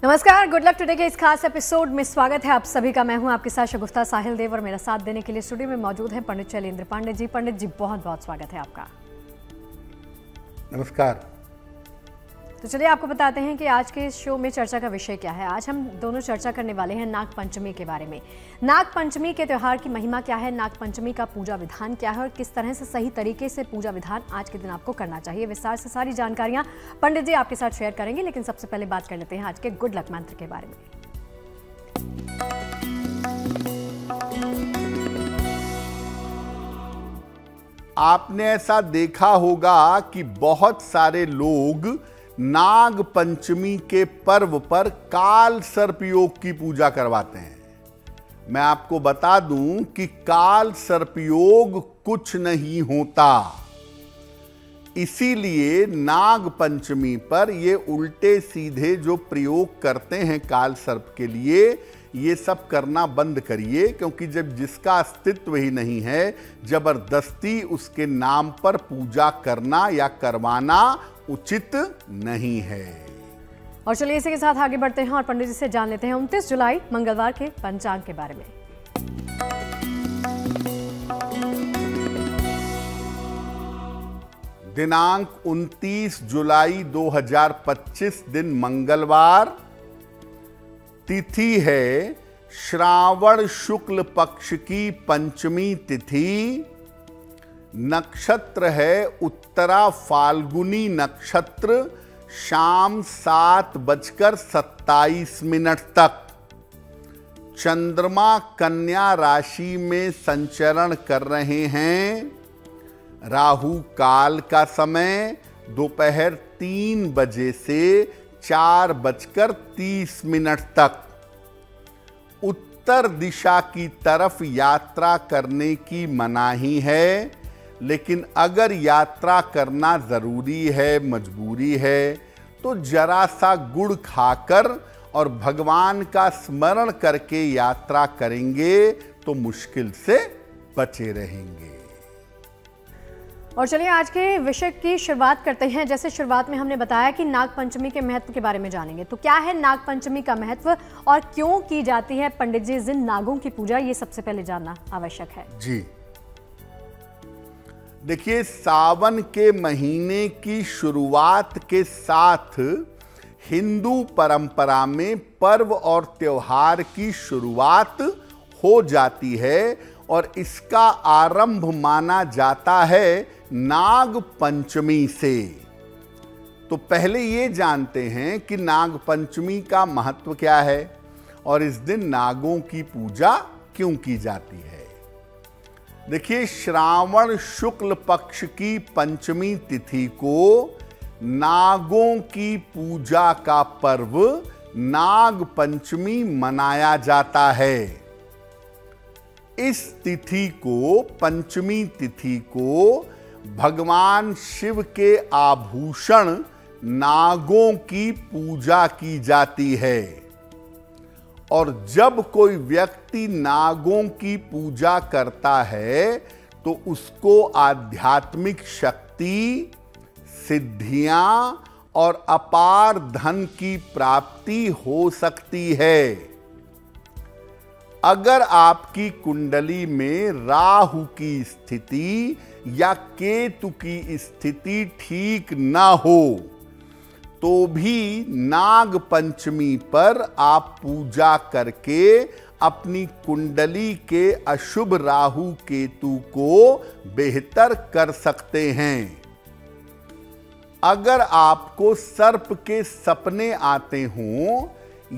नमस्कार, good luck today के इस खास एपिसोड में स्वागत है आप सभी का। मैं हूं आपके साथ शगुफ्ता साहिल देव और मेरा साथ देने के लिए स्टूडियो में मौजूद है पंडित शैलेंद्र पांडे जी। पंडित जी, बहुत बहुत स्वागत है आपका। नमस्कार। तो चलिए आपको बताते हैं कि आज के शो में चर्चा का विषय क्या है। आज हम दोनों चर्चा करने वाले हैं नाग पंचमी के बारे में। नाग पंचमी के त्यौहार की महिमा क्या है, नाग पंचमी का पूजा विधान क्या है और किस तरह से सही तरीके से पूजा विधान आज के दिन आपको करना चाहिए। विस्तार से सारी जानकारियां पंडित जी आपके साथ शेयर करेंगे, लेकिन सबसे पहले बात कर लेते हैं आज के गुड लक मंत्र के बारे में। आपने ऐसा देखा होगा कि बहुत सारे लोग नाग पंचमी के पर्व पर काल सर्प योग की पूजा करवाते हैं। मैं आपको बता दूं कि काल सर्प योग कुछ नहीं होता, इसीलिए नाग पंचमी पर ये उल्टे सीधे जो प्रयोग करते हैं काल सर्प के लिए, ये सब करना बंद करिए। क्योंकि जब जिसका अस्तित्व ही नहीं है, जबरदस्ती उसके नाम पर पूजा करना या करवाना उचित नहीं है। और चलिए इसी के साथ आगे बढ़ते हैं और पंडित जी से जान लेते हैं 29 जुलाई मंगलवार के पंचांग के बारे में। दिनांक 29 जुलाई 2025 दिन मंगलवार, तिथि है श्रावण शुक्ल पक्ष की पंचमी तिथि, नक्षत्र है उत्तरा फाल्गुनी नक्षत्र, शाम 7:27 तक। चंद्रमा कन्या राशि में संचरण कर रहे हैं। राहु काल का समय दोपहर 3 बजे से 4:30 तक। उत्तर दिशा की तरफ यात्रा करने की मनाही है, लेकिन अगर यात्रा करना जरूरी है, मजबूरी है, तो जरा सा गुड़ खाकर और भगवान का स्मरण करके यात्रा करेंगे तो मुश्किल से बचे रहेंगे। और चलिए आज के विषय की शुरुआत करते हैं। जैसे शुरुआत में हमने बताया कि नाग पंचमी के महत्व के बारे में जानेंगे, तो क्या है नाग पंचमी का महत्व और क्यों की जाती है पंडित जी जिन नागों की पूजा, ये सबसे पहले जानना आवश्यक है। जी देखिए, सावन के महीने की शुरुआत के साथ हिंदू परंपरा में पर्व और त्योहार की शुरुआत हो जाती है और इसका आरंभ माना जाता है नाग पंचमी से। तो पहले ये जानते हैं कि नाग पंचमी का महत्व क्या है और इस दिन नागों की पूजा क्यों की जाती है। देखिए, श्रावण शुक्ल पक्ष की पंचमी तिथि को नागों की पूजा का पर्व नाग पंचमी मनाया जाता है। इस तिथि को, पंचमी तिथि को, भगवान शिव के आभूषण नागों की पूजा की जाती है। और जब कोई व्यक्ति नागों की पूजा करता है तो उसको आध्यात्मिक शक्ति, सिद्धियां और अपार धन की प्राप्ति हो सकती है। अगर आपकी कुंडली में राहु की स्थिति या केतु की स्थिति ठीक न हो तो भी नाग पंचमी पर आप पूजा करके अपनी कुंडली के अशुभ राहु केतु को बेहतर कर सकते हैं। अगर आपको सर्प के सपने आते हों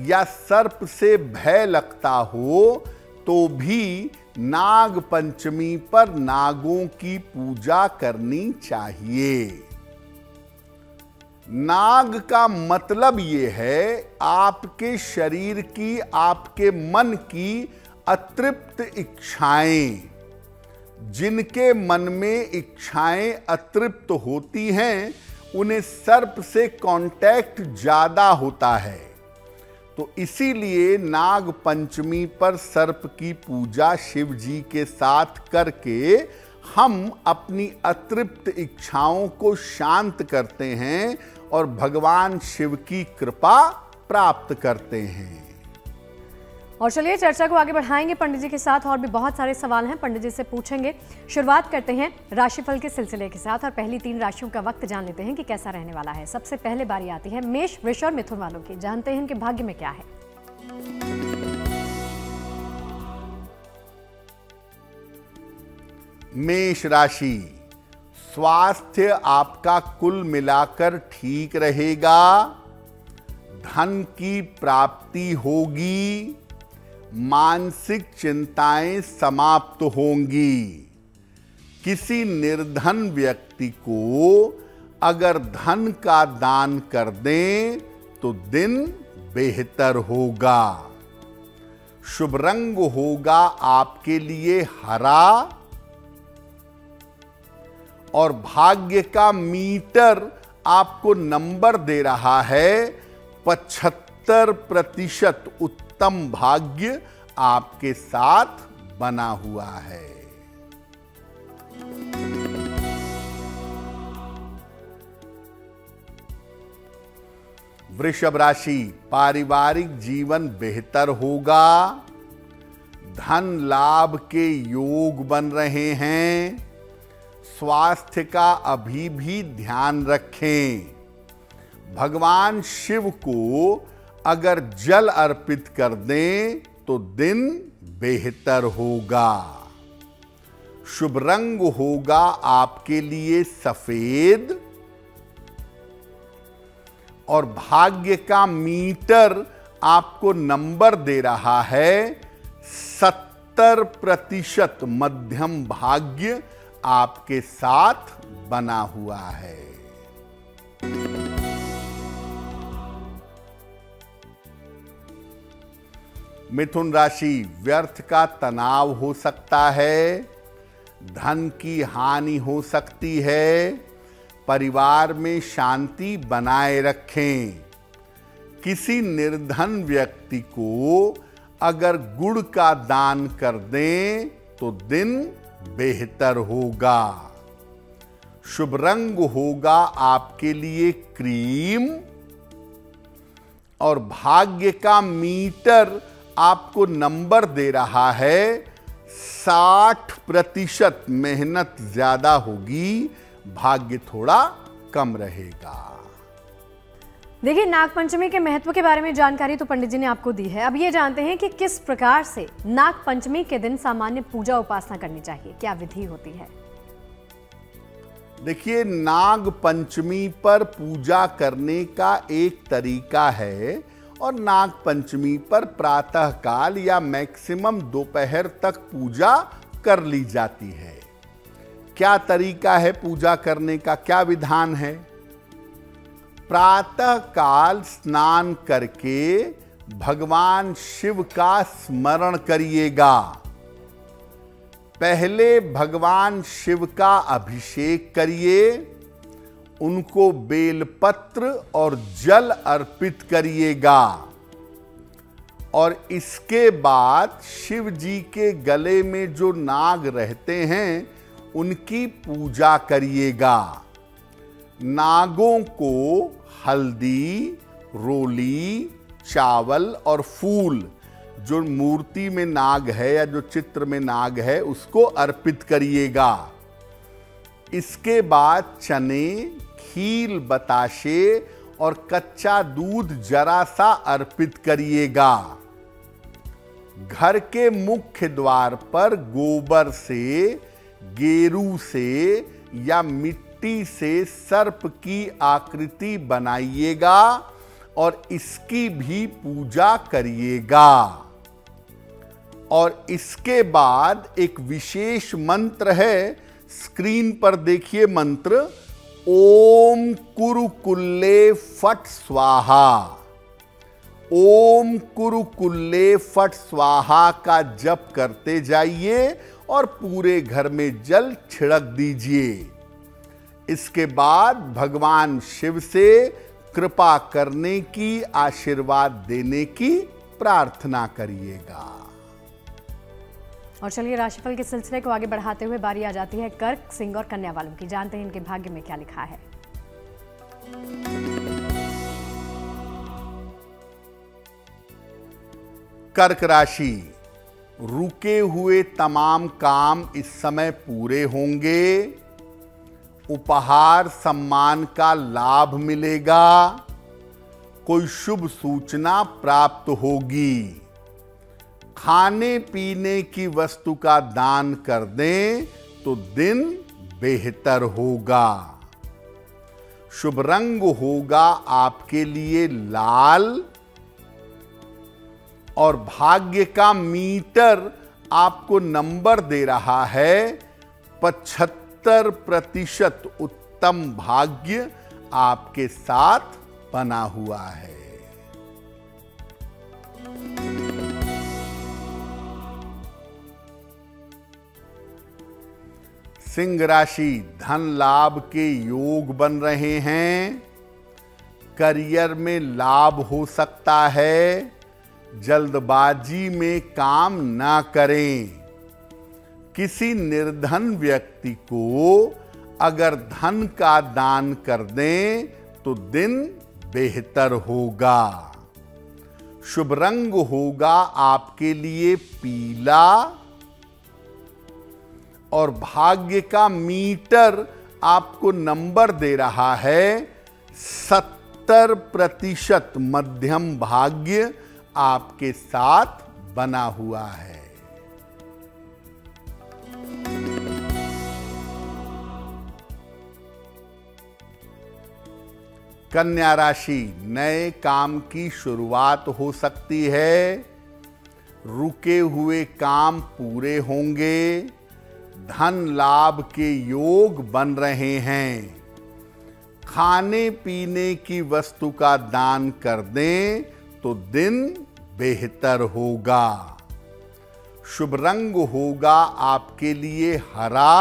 या सर्प से भय लगता हो तो भी नाग पंचमी पर नागों की पूजा करनी चाहिए। नाग का मतलब ये है आपके शरीर की, आपके मन की अतृप्त इच्छाएं। जिनके मन में इच्छाएं अतृप्त होती हैं उन्हें सर्प से कांटेक्ट ज्यादा होता है। तो इसीलिए नाग पंचमी पर सर्प की पूजा शिव जी के साथ करके हम अपनी अतृप्त इच्छाओं को शांत करते हैं और भगवान शिव की कृपा प्राप्त करते हैं। और चलिए चर्चा को आगे बढ़ाएंगे पंडित जी के साथ। और भी बहुत सारे सवाल हैं, पंडित जी से पूछेंगे। शुरुआत करते हैं राशिफल के सिलसिले के साथ और पहली 3 राशियों का वक्त जान लेते हैं कि कैसा रहने वाला है। सबसे पहले बारी आती है मेष, वृष और मिथुन वालों की। जानते हैं इनके भाग्य में क्या है। मेष राशि, स्वास्थ्य आपका कुल मिलाकर ठीक रहेगा। धन की प्राप्ति होगी। मानसिक चिंताएं समाप्त होंगी। किसी निर्धन व्यक्ति को अगर धन का दान कर दें तो दिन बेहतर होगा। शुभ रंग होगा आपके लिए हरा और भाग्य का मीटर आपको नंबर दे रहा है 75% उत्तम भाग्य आपके साथ बना हुआ है। वृषभ राशि, पारिवारिक जीवन बेहतर होगा। धन लाभ के योग बन रहे हैं। स्वास्थ्य का अभी भी ध्यान रखें। भगवान शिव को अगर जल अर्पित कर दें तो दिन बेहतर होगा। शुभ रंग होगा आपके लिए सफेद और भाग्य का मीटर आपको नंबर दे रहा है 70% मध्यम भाग्य आपके साथ बना हुआ है। मिथुन राशि, व्यर्थ का तनाव हो सकता है। धन की हानि हो सकती है। परिवार में शांति बनाए रखें। किसी निर्धन व्यक्ति को अगर गुड़ का दान कर दें तो दिन बेहतर होगा। शुभ रंग होगा आपके लिए क्रीम और भाग्य का मीटर आपको नंबर दे रहा है 60%। मेहनत ज्यादा होगी, भाग्य थोड़ा कम रहेगा। देखिए, नागपंचमी के महत्व के बारे में जानकारी तो पंडित जी ने आपको दी है। अब ये जानते हैं कि किस प्रकार से नागपंचमी के दिन सामान्य पूजा उपासना करनी चाहिए, क्या विधि होती है। देखिए, नाग पंचमी पर पूजा करने का एक तरीका है और नाग पंचमी पर प्रातः काल या मैक्सिमम दोपहर तक पूजा कर ली जाती है। क्या तरीका है पूजा करने का, क्या विधान है। प्रातः काल स्नान करके भगवान शिव का स्मरण करिएगा। पहले भगवान शिव का अभिषेक करिए, उनको बेलपत्र और जल अर्पित करिएगा और इसके बाद शिव जी के गले में जो नाग रहते हैं उनकी पूजा करिएगा। नागों को हल्दी, रोली, चावल और फूल, जो मूर्ति में नाग है या जो चित्र में नाग है उसको अर्पित करिएगा। इसके बाद चने, खील, बताशे और कच्चा दूध जरा सा अर्पित करिएगा। घर के मुख्य द्वार पर गोबर से, गेरू से या मिट्टी से सर्प की आकृति बनाइएगा और इसकी भी पूजा करिएगा। और इसके बाद एक विशेष मंत्र है, स्क्रीन पर देखिए मंत्र, ओम कुरुकुल्ले फट स्वाहा। ओम कुरुकुल्ले फट स्वाहा का जप करते जाइए और पूरे घर में जल छिड़क दीजिए। इसके बाद भगवान शिव से कृपा करने की, आशीर्वाद देने की प्रार्थना करिएगा। और चलिए राशिफल के सिलसिले को आगे बढ़ाते हुए बारी आ जाती है कर्क, सिंह और कन्या वालों की। जानते हैं इनके भाग्य में क्या लिखा है। कर्क राशि, रुके हुए तमाम काम इस समय पूरे होंगे। उपहार सम्मान का लाभ मिलेगा। कोई शुभ सूचना प्राप्त होगी। खाने पीने की वस्तु का दान कर दें तो दिन बेहतर होगा। शुभ रंग होगा आपके लिए लाल। और भाग्य का मीटर आपको नंबर दे रहा है 75% उत्तम भाग्य आपके साथ बना हुआ है। सिंह राशि, धन लाभ के योग बन रहे हैं। करियर में लाभ हो सकता है। जल्दबाजी में काम ना करें। किसी निर्धन व्यक्ति को अगर धन का दान कर दें तो दिन बेहतर होगा। शुभ रंग होगा आपके लिए पीला। और भाग्य का मीटर आपको नंबर दे रहा है 70% मध्यम भाग्य आपके साथ बना हुआ है। कन्या राशि, नए काम की शुरुआत हो सकती है। रुके हुए काम पूरे होंगे। धन लाभ के योग बन रहे हैं। खाने पीने की वस्तु का दान कर दें तो दिन बेहतर होगा। शुभ रंग होगा आपके लिए हरा।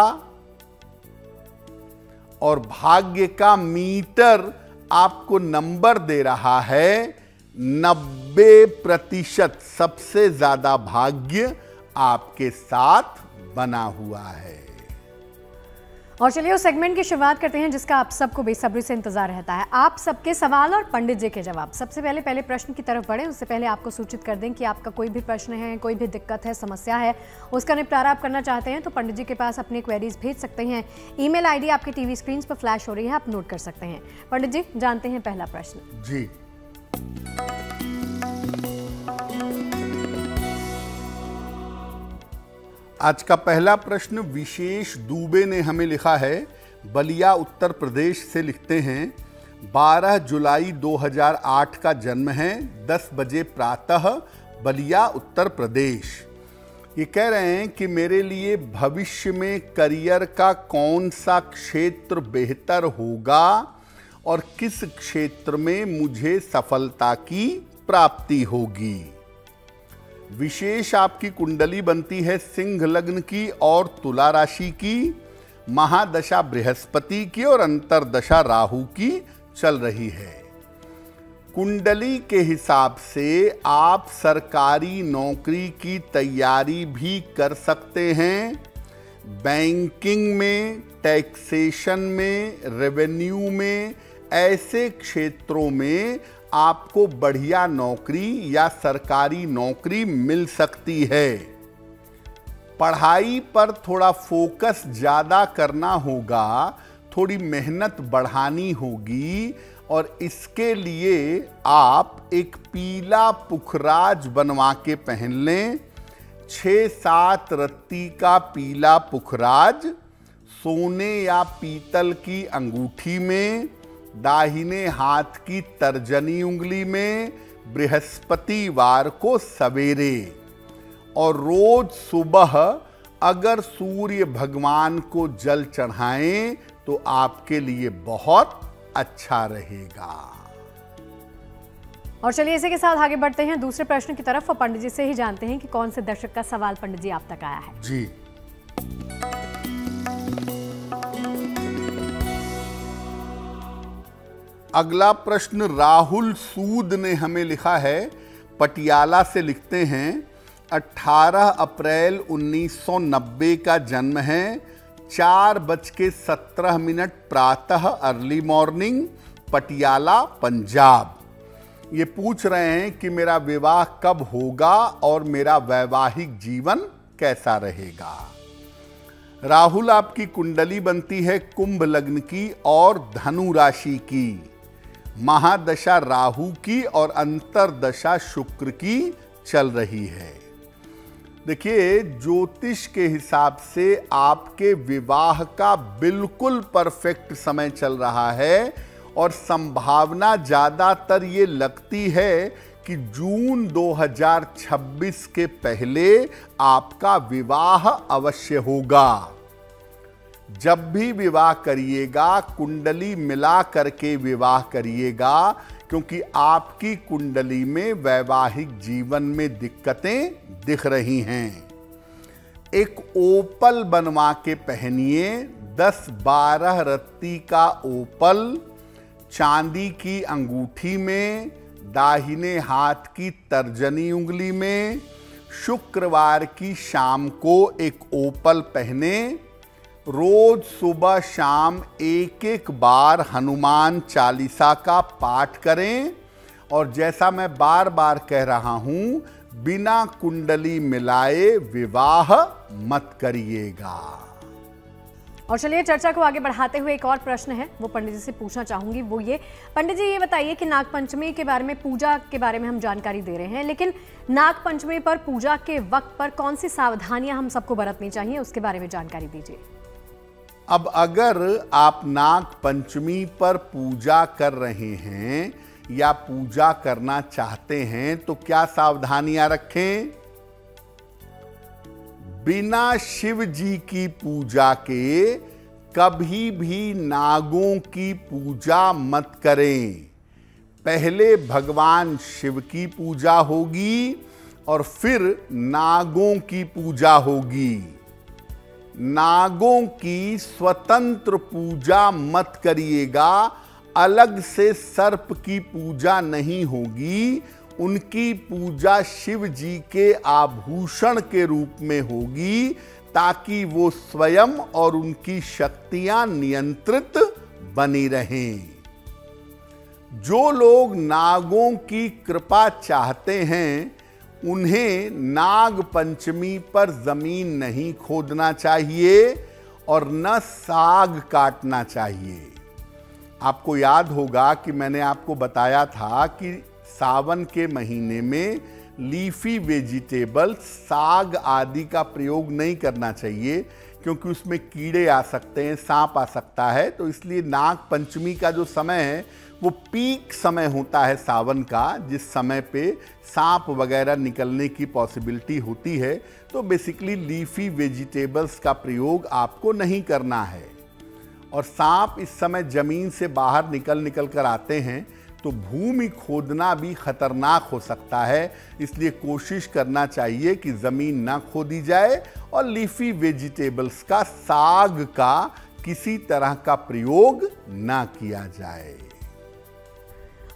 और भाग्य का मीटर आपको नंबर दे रहा है 90%। सबसे ज्यादा भाग्य आपके साथ बना हुआ है। और चलिए उस सेगमेंट की शुरुआत करते हैं जिसका आप सबको बेसब्री से इंतजार रहता है। आप सबके सवाल और पंडित जी के जवाब। सबसे पहले प्रश्न की तरफ बढ़ें उससे पहले आपको सूचित कर दें कि आपका कोई भी प्रश्न है, कोई भी दिक्कत है, समस्या है, उसका निपटारा आप करना चाहते हैं तो पंडित जी के पास अपनी क्वेरीज भेज सकते हैं। ईमेल आईडी आपकी टीवी स्क्रीन पर फ्लैश हो रही है, आप नोट कर सकते हैं। पंडित जी, जानते हैं पहला प्रश्न। जी, आज का पहला प्रश्न विशेष दुबे ने हमें लिखा है। बलिया उत्तर प्रदेश से लिखते हैं 12 जुलाई 2008 का जन्म है। 10 बजे प्रातः, बलिया उत्तर प्रदेश। ये कह रहे हैं कि मेरे लिए भविष्य में करियर का कौन सा क्षेत्र बेहतर होगा और किस क्षेत्र में मुझे सफलता की प्राप्ति होगी। विशेष आपकी कुंडली बनती है सिंह लग्न की और तुला राशि की। महादशा बृहस्पति की और अंतरदशा राहु की चल रही है। कुंडली के हिसाब से आप सरकारी नौकरी की तैयारी भी कर सकते हैं। बैंकिंग में, टैक्सेशन में, रेवेन्यू में, ऐसे क्षेत्रों में आपको बढ़िया नौकरी या सरकारी नौकरी मिल सकती है। पढ़ाई पर थोड़ा फोकस ज़्यादा करना होगा, थोड़ी मेहनत बढ़ानी होगी और इसके लिए आप एक पीला पुखराज बनवा के पहन लें। 6-7 रत्ती का पीला पुखराज सोने या पीतल की अंगूठी में, दाहिने हाथ की तर्जनी उंगली में, बृहस्पतिवार को सवेरे और रोज सुबह अगर सूर्य भगवान को जल चढ़ाएं तो आपके लिए बहुत अच्छा रहेगा। और चलिए इसी के साथ आगे बढ़ते हैं दूसरे प्रश्न की तरफ और पंडित जी से ही जानते हैं कि कौन से दर्शक का सवाल पंडित जी आप तक आया है। जी, अगला प्रश्न राहुल सूद ने हमें लिखा है। पटियाला से लिखते हैं 18 अप्रैल 1990 का जन्म है। 4:17 प्रातः अर्ली मॉर्निंग, पटियाला पंजाब। ये पूछ रहे हैं कि मेरा विवाह कब होगा और मेरा वैवाहिक जीवन कैसा रहेगा। राहुल आपकी कुंडली बनती है कुंभ लग्न की और धनु राशि की। महादशा राहु की और अंतरदशा शुक्र की चल रही है। देखिए, ज्योतिष के हिसाब से आपके विवाह का बिल्कुल परफेक्ट समय चल रहा है और संभावना ज्यादातर ये लगती है कि जून 2026 के पहले आपका विवाह अवश्य होगा। जब भी विवाह करिएगा कुंडली मिला करके विवाह करिएगा, क्योंकि आपकी कुंडली में वैवाहिक जीवन में दिक्कतें दिख रही हैं। एक ओपल बनवा के पहनिए, 10-12 रत्ती का ओपल चांदी की अंगूठी में, दाहिने हाथ की तर्जनी उंगली में। शुक्रवार की शाम को एक ओपल पहने। रोज सुबह शाम एक बार हनुमान चालीसा का पाठ करें। और जैसा मैं बार बार कह रहा हूं, बिना कुंडली मिलाए विवाह मत करिएगा। और चलिए चर्चा को आगे बढ़ाते हुए एक और प्रश्न है, वो पंडित जी से पूछना चाहूंगी। वो ये, पंडित जी ये बताइए कि नागपंचमी के बारे में, पूजा के बारे में हम जानकारी दे रहे हैं, लेकिन नागपंचमी पर पूजा के वक्त पर कौन सी सावधानियां हम सबको बरतनी चाहिए, उसके बारे में जानकारी दीजिए। अब अगर आप नाग पंचमी पर पूजा कर रहे हैं या पूजा करना चाहते हैं तो क्या सावधानियां रखें? बिना शिव जी की पूजा के कभी भी नागों की पूजा मत करें। पहले भगवान शिव की पूजा होगी और फिर नागों की पूजा होगी। नागों की स्वतंत्र पूजा मत करिएगा, अलग से सर्प की पूजा नहीं होगी। उनकी पूजा शिव जी के आभूषण के रूप में होगी, ताकि वो स्वयं और उनकी शक्तियां नियंत्रित बनी रहें। जो लोग नागों की कृपा चाहते हैं उन्हें नाग पंचमी पर जमीन नहीं खोदना चाहिए और न साग काटना चाहिए। आपको याद होगा कि मैंने आपको बताया था कि सावन के महीने में लीफी वेजिटेबल्स, साग आदि का प्रयोग नहीं करना चाहिए, क्योंकि उसमें कीड़े आ सकते हैं, सांप आ सकता है। तो इसलिए नाग पंचमी का जो समय है वो पीक समय होता है सावन का, जिस समय पे सांप वगैरह निकलने की पॉसिबिलिटी होती है। तो बेसिकली लीफी वेजिटेबल्स का प्रयोग आपको नहीं करना है। और सांप इस समय जमीन से बाहर निकल कर आते हैं, तो भूमि खोदना भी खतरनाक हो सकता है। इसलिए कोशिश करना चाहिए कि जमीन ना खोदी जाए और लीफी वेजिटेबल्स का, साग का किसी तरह का प्रयोग ना किया जाए।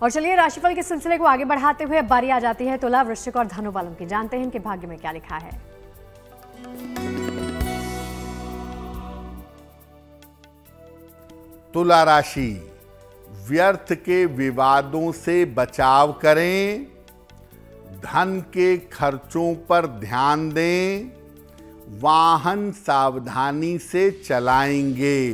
और चलिए राशिफल के सिलसिले को आगे बढ़ाते हुए अब बारी आ जाती है तुला, वृश्चिक और धनु वालों की। जानते हैं इनके भाग्य में क्या लिखा है। तुला राशि, व्यर्थ के विवादों से बचाव करें, धन के खर्चों पर ध्यान दें, वाहन सावधानी से चलाएंगे।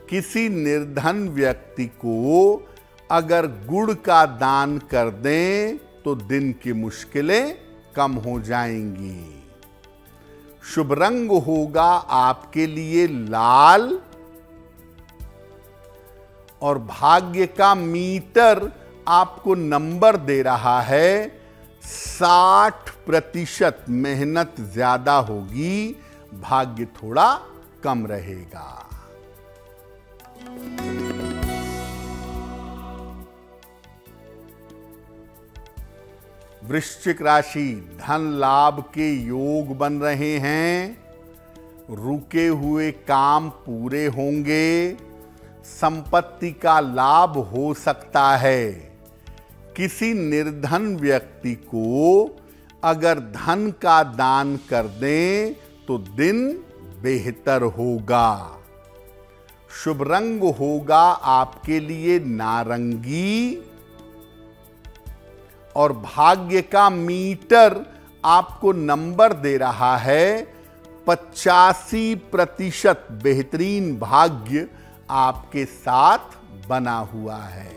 किसी निर्धन व्यक्ति को अगर गुड़ का दान कर दें तो दिन की मुश्किलें कम हो जाएंगी। शुभ रंग होगा आपके लिए लाल और भाग्य का मीटर आपको नंबर दे रहा है 60%। मेहनत ज्यादा होगी, भाग्य थोड़ा कम रहेगा। वृश्चिक राशि, धन लाभ के योग बन रहे हैं, रुके हुए काम पूरे होंगे, संपत्ति का लाभ हो सकता है। किसी निर्धन व्यक्ति को अगर धन का दान कर दें तो दिन बेहतर होगा। शुभ रंग होगा आपके लिए नारंगी और भाग्य का मीटर आपको नंबर दे रहा है 85% बेहतरीन भाग्य आपके साथ बना हुआ है।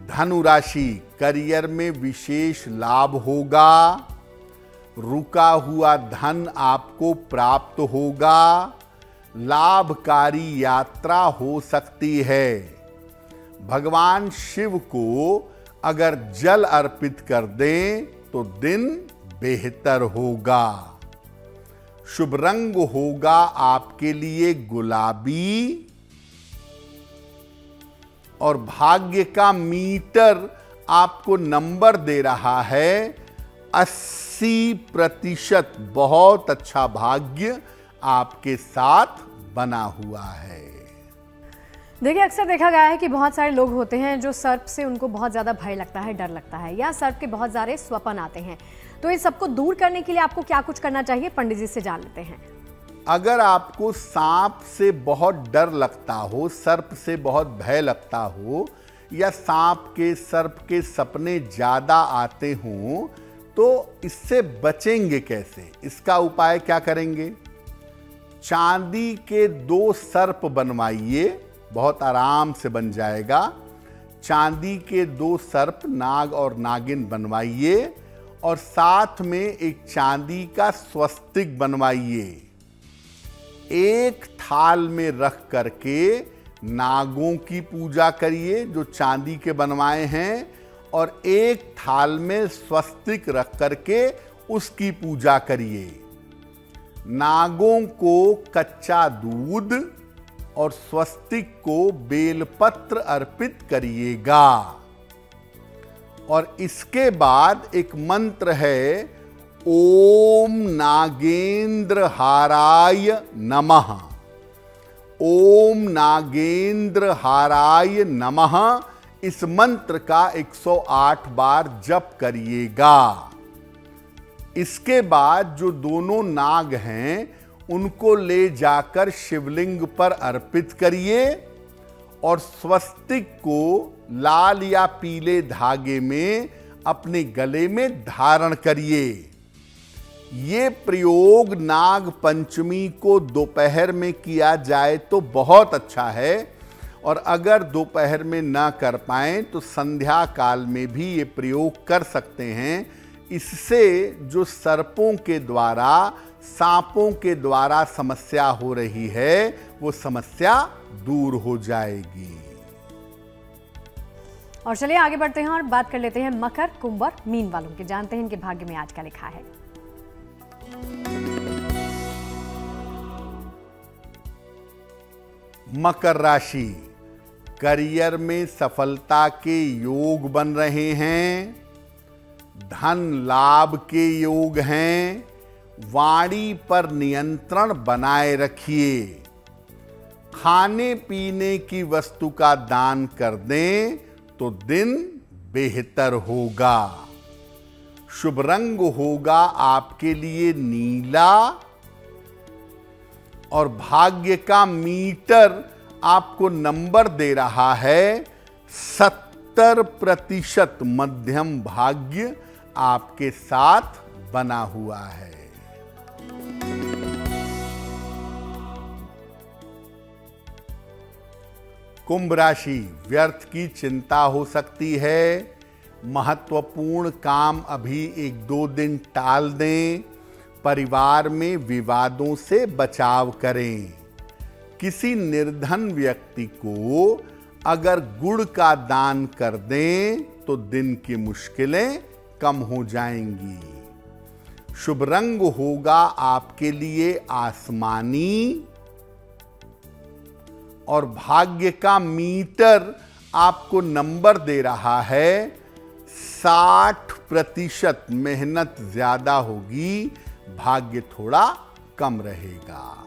धनु राशि, करियर में विशेष लाभ होगा। रुका हुआ धन आपको प्राप्त होगा। लाभकारी यात्रा हो सकती है। भगवान शिव को अगर जल अर्पित कर दें तो दिन बेहतर होगा। शुभ रंग होगा आपके लिए गुलाबी और भाग्य का मीटर आपको नंबर दे रहा है 80%। बहुत अच्छा भाग्य आपके साथ बना हुआ है। देखिए, अक्सर देखा गया है कि बहुत सारे लोग होते हैं जो सर्प से उनको बहुत ज़्यादा भय लगता है, डर लगता है, या सर्प के बहुत सारे स्वप्न आते हैं। तो इस सबको दूर करने के लिए आपको क्या कुछ करना चाहिए, पंडित जी से जान लेते हैं। अगर आपको सांप से बहुत डर लगता हो, सर्प से बहुत भय लगता हो, या सांप के सर्प के सपने ज़्यादा आते हों, तो इससे बचेंगे कैसे? इसका उपाय क्या करेंगे? चांदी के 2 सर्प बनवाइए, बहुत आराम से बन जाएगा। चांदी के 2 सर्प, नाग और नागिन बनवाइए और साथ में एक चांदी का स्वस्तिक बनवाइए। एक थाल में रख करके नागों की पूजा करिए जो चांदी के बनवाए हैं, और एक थाल में स्वस्तिक रख करके उसकी पूजा करिए। नागों को कच्चा दूध और स्वस्तिक को बेलपत्र अर्पित करिएगा। और इसके बाद एक मंत्र है, ओम नागेंद्र हाराय नमः। ओम नागेंद्र हाराय नमः इस मंत्र का 108 बार जप करिएगा। इसके बाद जो दोनों नाग हैं उनको ले जाकर शिवलिंग पर अर्पित करिए और स्वस्तिक को लाल या पीले धागे में अपने गले में धारण करिए। ये प्रयोग नाग पंचमी को दोपहर में किया जाए तो बहुत अच्छा है, और अगर दोपहर में ना कर पाएं तो संध्या काल में भी ये प्रयोग कर सकते हैं। इससे जो सर्पों के द्वारा, सांपों के द्वारा समस्या हो रही है वो समस्या दूर हो जाएगी। और चलिए आगे बढ़ते हैं और बात कर लेते हैं मकर, कुंभ और मीन वालों के। जानते हैं इनके भाग्य में आज क्या लिखा है। मकर राशि, करियर में सफलता के योग बन रहे हैं। धन लाभ के योग हैं। वाणी पर नियंत्रण बनाए रखिए। खाने पीने की वस्तु का दान कर दें तो दिन बेहतर होगा। शुभ रंग होगा आपके लिए नीला और भाग्य का मीटर आपको नंबर दे रहा है 70%। मध्यम भाग्य आपके साथ बना हुआ है। कुंभ राशि, व्यर्थ की चिंता हो सकती है। महत्वपूर्ण काम अभी 1-2 दिन टाल दें। परिवार में विवादों से बचाव करें। किसी निर्धन व्यक्ति को अगर गुड़ का दान कर दें तो दिन की मुश्किलें कम हो जाएंगी। शुभ रंग होगा आपके लिए आसमानी और भाग्य का मीटर आपको नंबर दे रहा है 60%। मेहनत ज्यादा होगी, भाग्य थोड़ा कम रहेगा।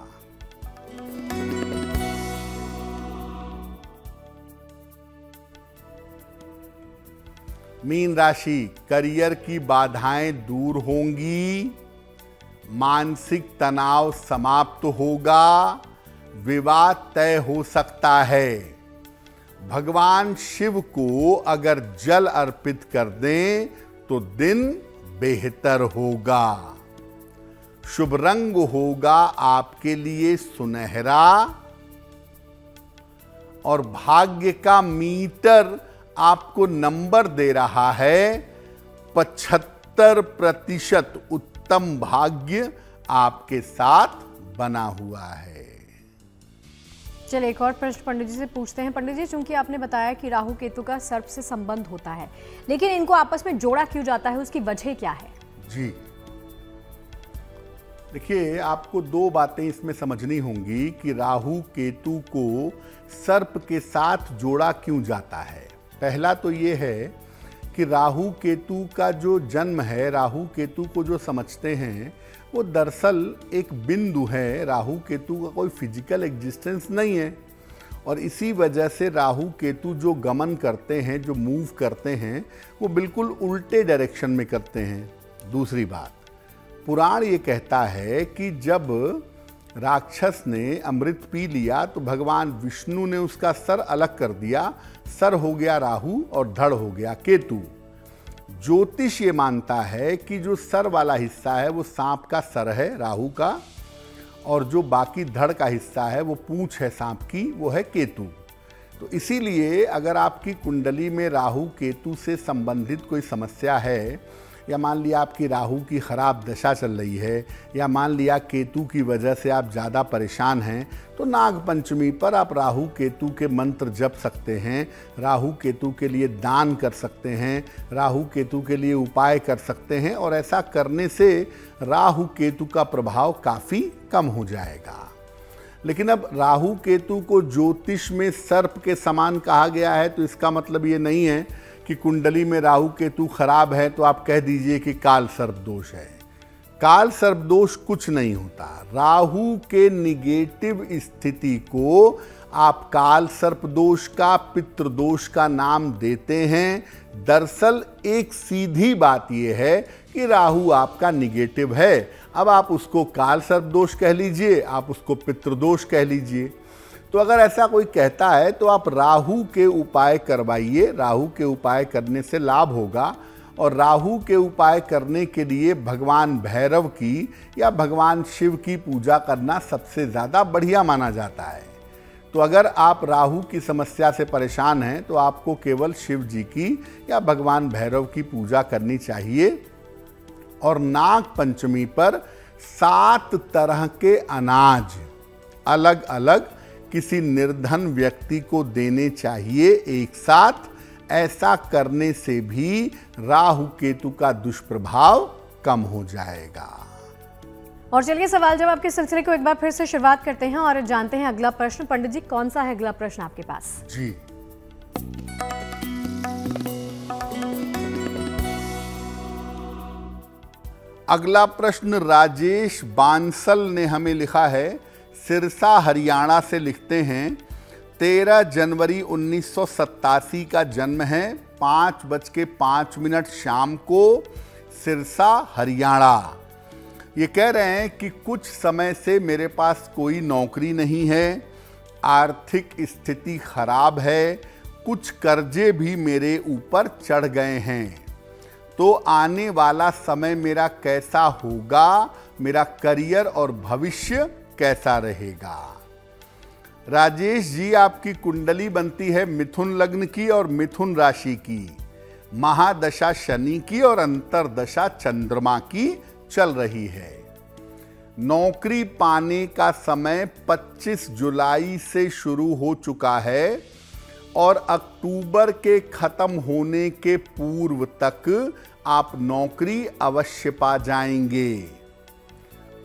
मीन राशि, करियर की बाधाएं दूर होंगी। मानसिक तनाव समाप्त होगा। विवाद तय हो सकता है। भगवान शिव को अगर जल अर्पित कर दें तो दिन बेहतर होगा। शुभ रंग होगा आपके लिए सुनहरा और भाग्य का मीटर आपको नंबर दे रहा है 75% उत्तम भाग्य आपके साथ बना हुआ है। चलिए एक और प्रश्न पंडित जी से पूछते हैं। पंडित जी, चूंकि आपने बताया कि राहु केतु का सर्प से संबंध होता है, लेकिन इनको आपस में जोड़ा क्यों जाता है, उसकी वजह क्या है? जी देखिए, आपको दो बातें इसमें समझनी होंगी कि राहु केतु को सर्प के साथ जोड़ा क्यों जाता है। पहला तो ये है कि राहु केतु का जो जन्म है, राहु केतु को जो समझते हैं वो दरअसल एक बिंदु है। राहु केतु का कोई फिजिकल एग्जिस्टेंस नहीं है और इसी वजह से राहु केतु जो गमन करते हैं, जो मूव करते हैं, वो बिल्कुल उल्टे डायरेक्शन में करते हैं। दूसरी बात, पुराण ये कहता है कि जब राक्षस ने अमृत पी लिया तो भगवान विष्णु ने उसका सर अलग कर दिया। सर हो गया राहु और धड़ हो गया केतु। ज्योतिष ये मानता है कि जो सर वाला हिस्सा है वो सांप का सर है, राहु का, और जो बाकी धड़ का हिस्सा है वो पूंछ है सांप की, वो है केतु। तो इसीलिए अगर आपकी कुंडली में राहु केतु से संबंधित कोई समस्या है, या मान लिया आपकी राहु की खराब दशा चल रही है, या मान लिया केतु की वजह से आप ज़्यादा परेशान हैं, तो नाग पंचमी पर आप राहु केतु के मंत्र जप सकते हैं, राहु केतु के लिए दान कर सकते हैं, राहु केतु के लिए उपाय कर सकते हैं, और ऐसा करने से राहु केतु का प्रभाव काफ़ी कम हो जाएगा। लेकिन अब राहु केतु को ज्योतिष में सर्प के समान कहा गया है, तो इसका मतलब ये नहीं है कि कुंडली में राहु केतु खराब है तो आप कह दीजिए कि काल सर्प दोष है। काल सर्प दोष कुछ नहीं होता। राहु के निगेटिव स्थिति को आप काल सर्प दोष का, पितृदोष का नाम देते हैं। दरअसल एक सीधी बात यह है कि राहु आपका निगेटिव है। अब आप उसको काल सर्प दोष कह लीजिए, आप उसको पितृदोष कह लीजिए। तो अगर ऐसा कोई कहता है तो आप राहु के उपाय करवाइए। राहु के उपाय करने से लाभ होगा, और राहु के उपाय करने के लिए भगवान भैरव की या भगवान शिव की पूजा करना सबसे ज़्यादा बढ़िया माना जाता है। तो अगर आप राहु की समस्या से परेशान हैं तो आपको केवल शिव जी की या भगवान भैरव की पूजा करनी चाहिए। और नाग पंचमी पर 7 तरह के अनाज अलग अलग किसी निर्धन व्यक्ति को देने चाहिए एक साथ। ऐसा करने से भी राहु केतु का दुष्प्रभाव कम हो जाएगा। और चलिए सवाल जवाब के सिलसिले को एक बार फिर से शुरुआत करते हैं और जानते हैं अगला प्रश्न। पंडित जी, कौन सा है अगला प्रश्न आपके पास? जी, अगला प्रश्न राजेश बांसल ने हमें लिखा है। सिरसा हरियाणा से लिखते हैं, 13 जनवरी 1987 का जन्म है, 5:05 शाम को, सिरसा हरियाणा। ये कह रहे हैं कि कुछ समय से मेरे पास कोई नौकरी नहीं है, आर्थिक स्थिति खराब है, कुछ कर्जे भी मेरे ऊपर चढ़ गए हैं। तो आने वाला समय मेरा कैसा होगा, मेरा करियर और भविष्य कैसा रहेगा? राजेश जी, आपकी कुंडली बनती है मिथुन लग्न की और मिथुन राशि की, महादशा शनि की और अंतरदशा चंद्रमा की चल रही है। नौकरी पाने का समय 25 जुलाई से शुरू हो चुका है और अक्टूबर के खत्म होने के पूर्व तक आप नौकरी अवश्य पा जाएंगे।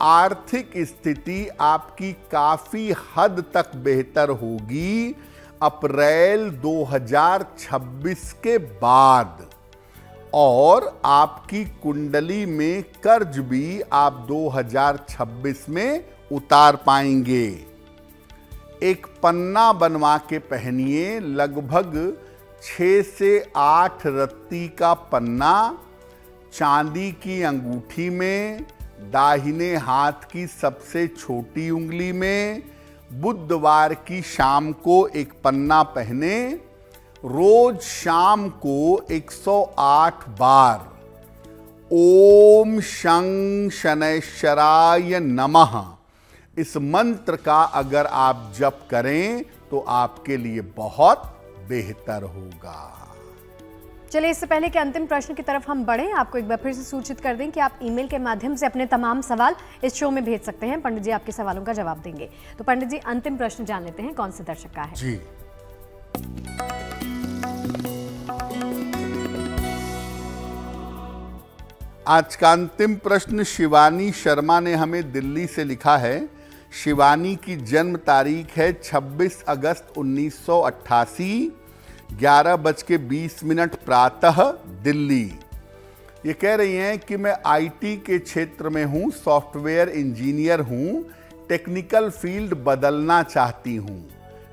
आर्थिक स्थिति आपकी काफी हद तक बेहतर होगी अप्रैल 2026 के बाद, और आपकी कुंडली में कर्ज भी आप 2026 में उतार पाएंगे। एक पन्ना बनवा के पहनिए, लगभग 6 से 8 रत्ती का पन्ना, चांदी की अंगूठी में, दाहिने हाथ की सबसे छोटी उंगली में, बुधवार की शाम को एक पन्ना पहने, रोज शाम को 108 बार ओम शं शनैश्चराय नमः इस मंत्र का अगर आप जप करें तो आपके लिए बहुत बेहतर होगा। चलिए, इससे पहले कि अंतिम प्रश्न की तरफ हम बढ़ें, आपको एक बार फिर से सूचित कर दें कि आप ईमेल के माध्यम से अपने तमाम सवाल इस शो में भेज सकते हैं। पंडित जी आपके सवालों का जवाब देंगे। तो पंडित जी, अंतिम प्रश्न जान लेते हैं कौन से दर्शक का है। जी, आज का अंतिम प्रश्न शिवानी शर्मा ने हमें दिल्ली से लिखा है। शिवानी की जन्म तारीख है 26 अगस्त 1988, 11:20 प्रातः, दिल्ली। ये कह रही हैं कि मैं आईटी के क्षेत्र में हूँ, सॉफ्टवेयर इंजीनियर हूँ, टेक्निकल फील्ड बदलना चाहती हूँ,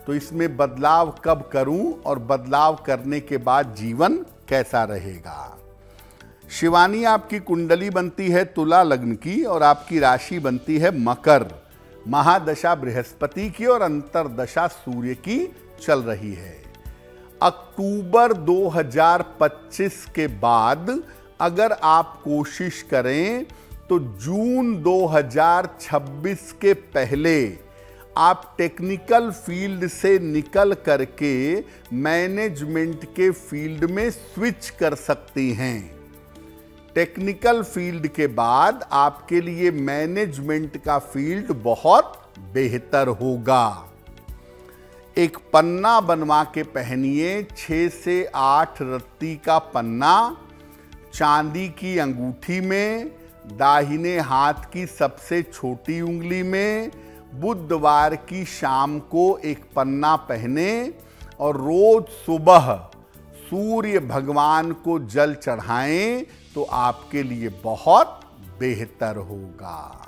तो इसमें बदलाव कब करूँ और बदलाव करने के बाद जीवन कैसा रहेगा। शिवानी, आपकी कुंडली बनती है तुला लग्न की और आपकी राशि बनती है मकर। महादशा बृहस्पति की और अंतरदशा सूर्य की चल रही है। अक्टूबर 2025 के बाद अगर आप कोशिश करें तो जून 2026 के पहले आप टेक्निकल फील्ड से निकल करके मैनेजमेंट के फील्ड में स्विच कर सकती हैं। टेक्निकल फील्ड के बाद आपके लिए मैनेजमेंट का फील्ड बहुत बेहतर होगा। एक पन्ना बनवा के पहनिए, 6 से 8 रत्ती का पन्ना, चांदी की अंगूठी में, दाहिने हाथ की सबसे छोटी उंगली में। बुधवार की शाम को एक पन्ना पहने और रोज सुबह सूर्य भगवान को जल चढ़ाएं तो आपके लिए बहुत बेहतर होगा।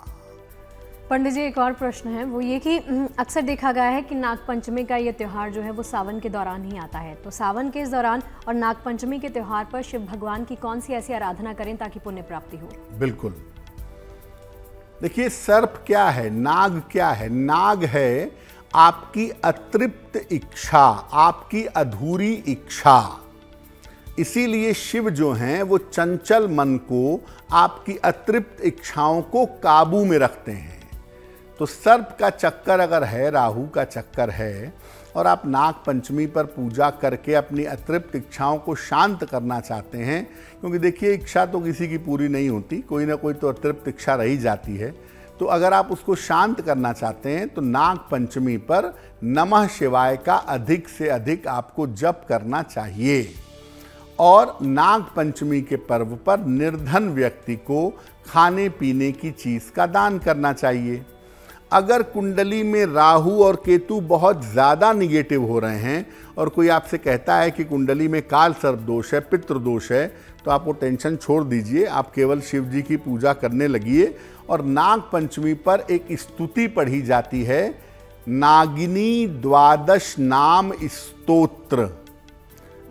पंडित जी, एक और प्रश्न है, वो ये कि अक्सर देखा गया है कि नागपंचमी का ये त्यौहार जो है वो सावन के दौरान ही आता है। तो सावन के इस दौरान और नागपंचमी के त्यौहार पर शिव भगवान की कौन सी ऐसी आराधना करें ताकि पुण्य प्राप्ति हो? बिल्कुल, देखिए, सर्प क्या है, नाग क्या है? नाग है आपकी अतृप्त इच्छा, आपकी अधूरी इच्छा। इसीलिए शिव जो हैं वो चंचल मन को, आपकी अतृप्त इच्छाओं को काबू में रखते हैं। तो सर्प का चक्कर अगर है, राहु का चक्कर है, और आप नाग पंचमी पर पूजा करके अपनी अतृप्त इच्छाओं को शांत करना चाहते हैं, क्योंकि देखिए, इच्छा तो किसी की पूरी नहीं होती, कोई ना कोई तो अतृप्त इच्छा रही जाती है। तो अगर आप उसको शांत करना चाहते हैं तो नाग पंचमी पर नमः शिवाय का अधिक से अधिक आपको जप करना चाहिए। और नाग पंचमी के पर्व पर निर्धन व्यक्ति को खाने पीने की चीज का दान करना चाहिए। अगर कुंडली में राहु और केतु बहुत ज़्यादा निगेटिव हो रहे हैं और कोई आपसे कहता है कि कुंडली में काल सर्प दोष है, पितृ दोष है, तो आप वो टेंशन छोड़ दीजिए। आप केवल शिव जी की पूजा करने लगिए। और नाग पंचमी पर एक स्तुति पढ़ी जाती है, नागिनी द्वादश नाम स्तोत्र।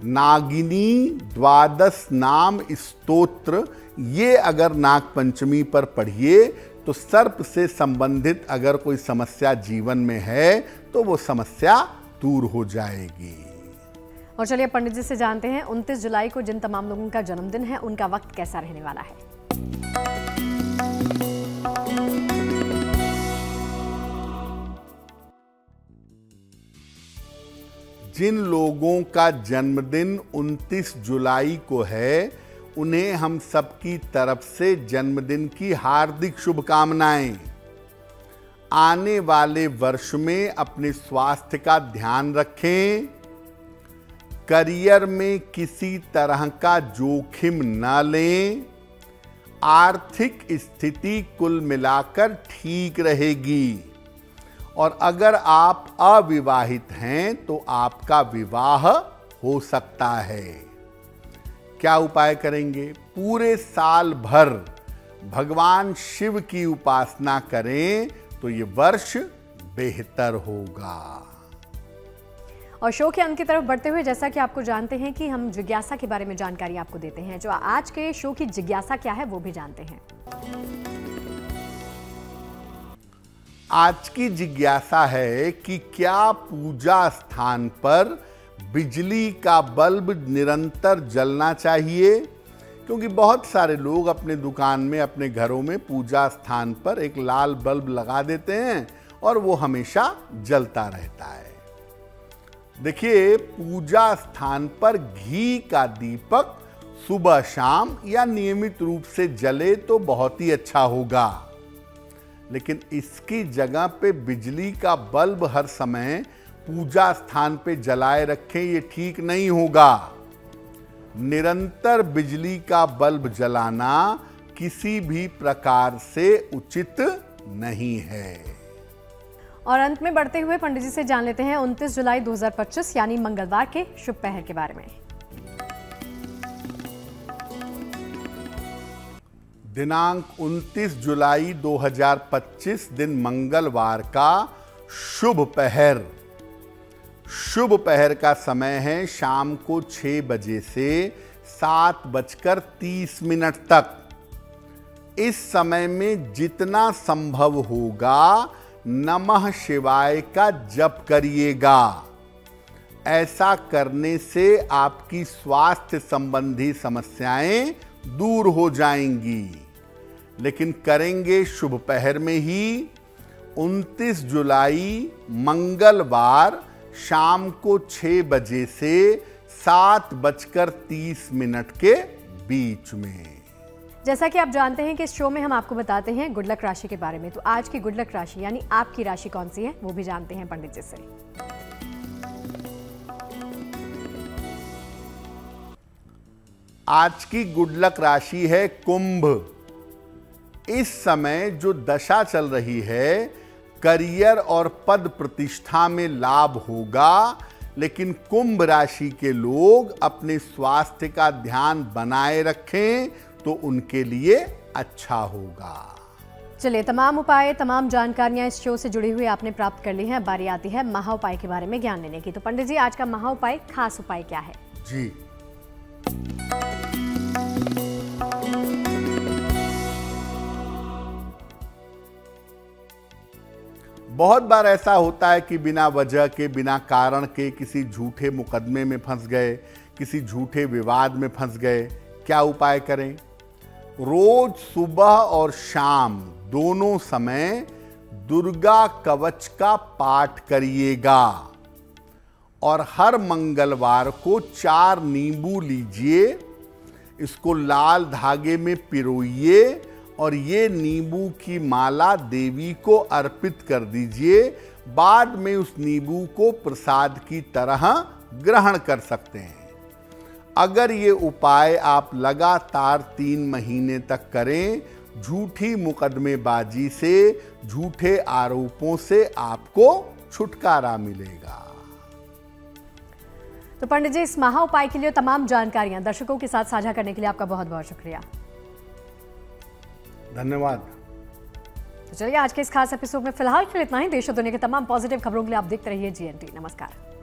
नागिनी द्वादश नाम स्तोत्र, ये अगर नाग पंचमी पर पढ़िए तो सर्प से संबंधित अगर कोई समस्या जीवन में है तो वो समस्या दूर हो जाएगी। और चलिए पंडित जी से जानते हैं 29 जुलाई को जिन तमाम लोगों का जन्मदिन है उनका वक्त कैसा रहने वाला है। जिन लोगों का जन्मदिन 29 जुलाई को है उन्हें हम सबकी तरफ से जन्मदिन की हार्दिक शुभकामनाएं। आने वाले वर्ष में अपने स्वास्थ्य का ध्यान रखें, करियर में किसी तरह का जोखिम न लें, आर्थिक स्थिति कुल मिलाकर ठीक रहेगी। और अगर आप अविवाहित हैं तो आपका विवाह हो सकता है। क्या उपाय करेंगे? पूरे साल भर भगवान शिव की उपासना करें तो ये वर्ष बेहतर होगा। और शो के अंत की तरफ बढ़ते हुए जैसा कि आपको जानते हैं कि हम जिज्ञासा के बारे में जानकारी आपको देते हैं। जो आज के शो की जिज्ञासा क्या है वो भी जानते हैं। आज की जिज्ञासा है कि क्या पूजा स्थान पर बिजली का बल्ब निरंतर जलना चाहिए? क्योंकि बहुत सारे लोग अपने दुकान में, अपने घरों में पूजा स्थान पर एक लाल बल्ब लगा देते हैं और वो हमेशा जलता रहता है। देखिए, पूजा स्थान पर घी का दीपक सुबह शाम या नियमित रूप से जले तो बहुत ही अच्छा होगा, लेकिन इसकी जगह पे बिजली का बल्ब हर समय पूजा स्थान पे जलाए रखें, ये ठीक नहीं होगा। निरंतर बिजली का बल्ब जलाना किसी भी प्रकार से उचित नहीं है। और अंत में बढ़ते हुए पंडित जी से जान लेते हैं 29 जुलाई 2025 यानी मंगलवार के शुभ पहर के बारे में। दिनांक 29 जुलाई 2025 दिन मंगलवार का शुभ पहर। शुभ पहर का समय है शाम को 6 बजे से 7:30 तक। इस समय में जितना संभव होगा नमः शिवाय का जप करिएगा। ऐसा करने से आपकी स्वास्थ्य संबंधी समस्याएं दूर हो जाएंगी। लेकिन करेंगे शुभ पहर में ही। 29 जुलाई मंगलवार शाम को 6 बजे से 7:30 के बीच में। जैसा कि आप जानते हैं कि इस शो में हम आपको बताते हैं गुड लक राशि के बारे में, तो आज की गुड लक राशि यानी आपकी राशि कौन सी है वो भी जानते हैं पंडित जी से। आज की गुड लक राशि है कुंभ। इस समय जो दशा चल रही है, करियर और पद प्रतिष्ठा में लाभ होगा, लेकिन कुंभ राशि के लोग अपने स्वास्थ्य का ध्यान बनाए रखें तो उनके लिए अच्छा होगा। चलिए, तमाम उपाय, तमाम जानकारियां इस शो से जुड़ी हुई आपने प्राप्त कर ली हैं। बारी आती है महा उपाय के बारे में ज्ञान लेने की। तो पंडित जी, आज का महा उपाय, खास उपाय क्या है? जी, बहुत बार ऐसा होता है कि बिना वजह के, बिना कारण के किसी झूठे मुकदमे में फंस गए, किसी झूठे विवाद में फंस गए। क्या उपाय करें? रोज सुबह और शाम दोनों समय दुर्गा कवच का पाठ करिएगा और हर मंगलवार को 4 नींबू लीजिए, इसको लाल धागे में पिरोइए और ये नींबू की माला देवी को अर्पित कर दीजिए। बाद में उस नींबू को प्रसाद की तरह ग्रहण कर सकते हैं। अगर ये उपाय आप लगातार 3 महीने तक करें, झूठी मुकदमेबाजी से, झूठे आरोपों से आपको छुटकारा मिलेगा। तो पंडित जी, इस महा उपाय के लिए तमाम जानकारियां दर्शकों के साथ साझा करने के लिए आपका बहुत बहुत शुक्रिया। धन्यवाद। तो चलिए, आज के इस खास एपिसोड में फिलहाल के लिए इतना ही। देश और दुनिया के तमाम पॉजिटिव खबरों के लिए आप देखते रहिए GNT। नमस्कार।